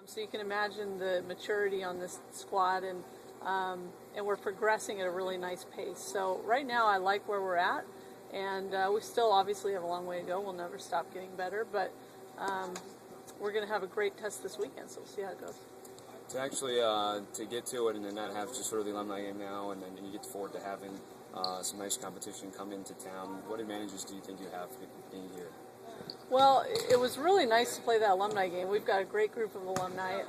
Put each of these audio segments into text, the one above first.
So you can imagine the maturity on this squad, and we're progressing at a really nice pace. So right now I like where we're at, and we still obviously have a long way to go. We'll never stop getting better, but we're going to have a great test this weekend, so we'll see how it goes. To actually to get to it and then not have just sort of the alumni game now, and then you get forward to having some nice competition come into town, what advantages do you think you have being here? Well, it was really nice to play that alumni game. We've got a great group of alumni,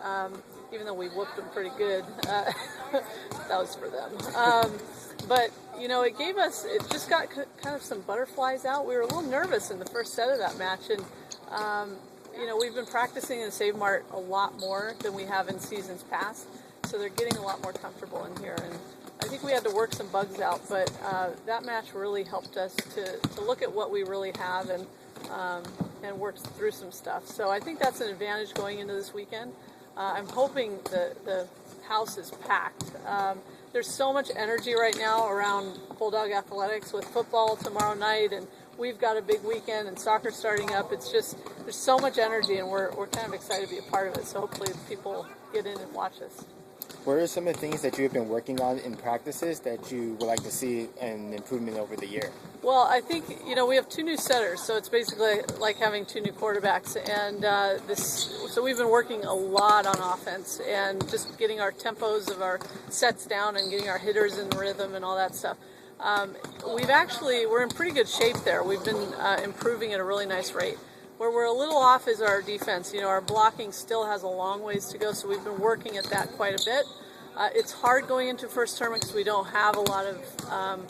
even though we whooped them pretty good. That was for them. But, you know, it just got kind of some butterflies out. We were a little nervous in the first set of that match, and, you know, we've been practicing in Save Mart a lot more than we have in seasons past, so they're getting a lot more comfortable in here. And I think we had to work some bugs out, but that match really helped us to look at what we really have and work through some stuff. So I think that's an advantage going into this weekend. I'm hoping the house is packed. There's so much energy right now around Bulldog athletics with football tomorrow night, and we've got a big weekend and soccer starting up. It's just, there's so much energy, and we're kind of excited to be a part of it. So hopefully people get in and watch us. What are some of the things that you've been working on in practices that you would like to see an improvement over the year? Well, I think, you know, we have 2 new setters, so it's basically like having 2 new quarterbacks. And so we've been working a lot on offense and just getting our tempos of our sets down and getting our hitters in rhythm and all that stuff. We're in pretty good shape there. We've been improving at a really nice rate. Where we're a little off is our defense. You know, our blocking still has a long ways to go, so we've been working at that quite a bit. It's hard going into first tournament because we don't have a lot of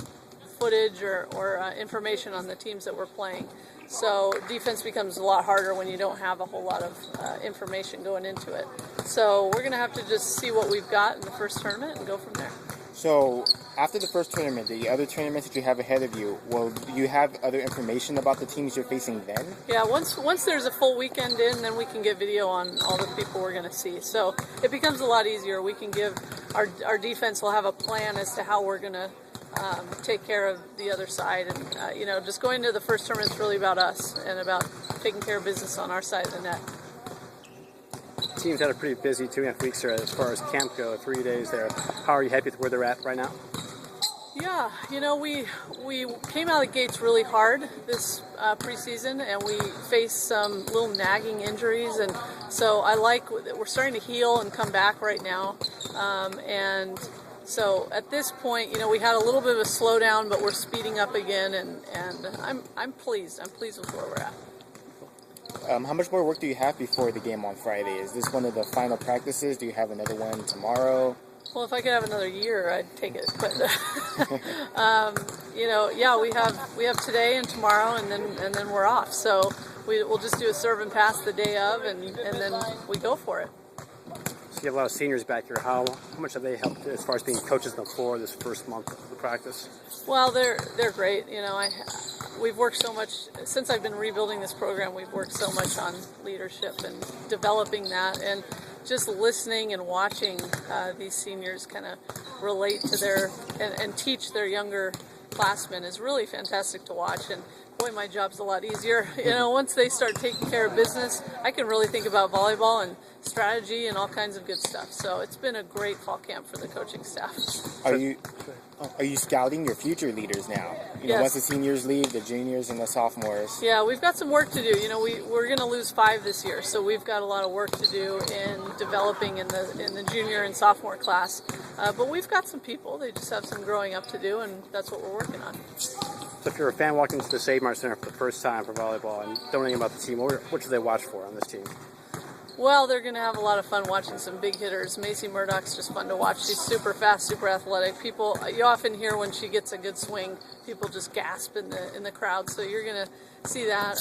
footage or information on the teams that we're playing. So defense becomes a lot harder when you don't have a whole lot of information going into it. So we're going to have to just see what we've got in the first tournament and go from there. So after the first tournament, the other tournaments that you have ahead of you, will you have other information about the teams you're facing then? Yeah, once there's a full weekend in, then we can get video on all the people we're going to see. So it becomes a lot easier. We can give our defense will have a plan as to how we're going to take care of the other side. And, you know, just going to the first tournament is really about us and about taking care of business on our side of the net. Team's had a pretty busy 2.5 weeks here as far as camp go, 3 days there. How are you happy with where they're at right now? Yeah, you know, we came out of the gates really hard this preseason, and we faced some little nagging injuries, and so we're starting to heal and come back right now. And so at this point, you know, we had a little bit of a slowdown, but we're speeding up again, and I'm pleased. I'm pleased with where we're at. How much more work do you have before the game on Friday? Is this one of the final practices? Do you have another one tomorrow? Well, if I could have another year, I'd take it. But you know, yeah, we have today and tomorrow, and then we're off. So we'll just do a serve and pass the day of, and then we go for it. So you have a lot of seniors back here. How much have they helped as far as being coaches on the floor this first month of the practice? Well, they're great. You know, we've worked so much since I've been rebuilding this program. We've worked so much on leadership and developing that, and just listening and watching these seniors kind of relate to and teach their younger classmen is really fantastic to watch. And boy, my job's a lot easier. You know, once they start taking care of business, I can really think about volleyball and strategy and all kinds of good stuff. So it's been a great fall camp for the coaching staff. Are you scouting your future leaders now? You know, yes. Once the seniors leave, the juniors and the sophomores. Yeah, we've got some work to do. You know, we're going to lose 5 this year, so we've got a lot of work to do in developing in the junior and sophomore class. But we've got some people. They just have some growing up to do, and that's what we're working on. So if you're a fan walking into the Save Mart Center for the first time for volleyball and don't know anything about the team, what should they watch for on this team? Well, they're going to have a lot of fun watching some big hitters. Macy Murdoch's just fun to watch. She's super fast, super athletic. You often hear when she gets a good swing, people just gasp in the crowd. So you're going to see that.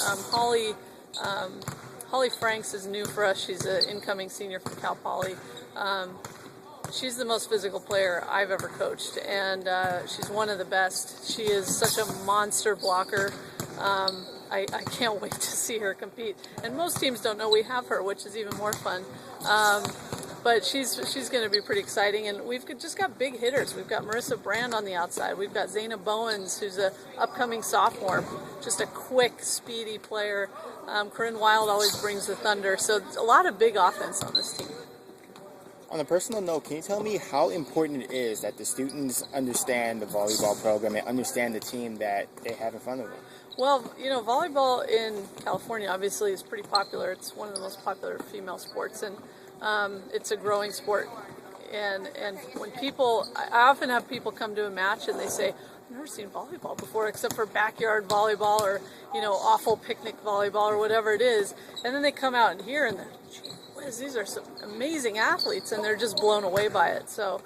Holly Franks is new for us. She's an incoming senior from Cal Poly. She's the most physical player I've ever coached, and she's one of the best. She is such a monster blocker. I can't wait to see her compete. And most teams don't know we have her, which is even more fun. But she's going to be pretty exciting. And we've just got big hitters. We've got Marissa Brand on the outside. We've got Zaina Bowens, who's an upcoming sophomore. just a quick, speedy player. Corinne Wild always brings the thunder. So a lot of big offense on this team. On a personal note, can you tell me how important it is that the students understand the volleyball program and understand the team that they have in front of them? Well, volleyball in California obviously is pretty popular. It's one of the most popular female sports, and it's a growing sport. And when I often have people come to a match and they say, I've never seen volleyball before except for backyard volleyball or, awful picnic volleyball or whatever it is. And then they come out and here and they're, gee whiz, these are some amazing athletes, and they're just blown away by it. So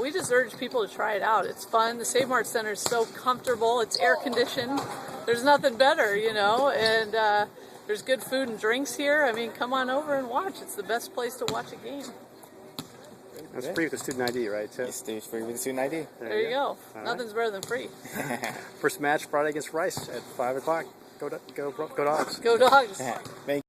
we just urge people to try it out. It's fun. The Save Mart Center is so comfortable. It's air conditioned. There's nothing better, and there's good food and drinks here. I mean, come on over and watch. It's the best place to watch a game. It's free with the student ID, right? So It's free with the student ID. There you go. All Nothing's better than free. First match Friday against Rice at 5 o'clock. Go Dogs. Go Dogs. Thank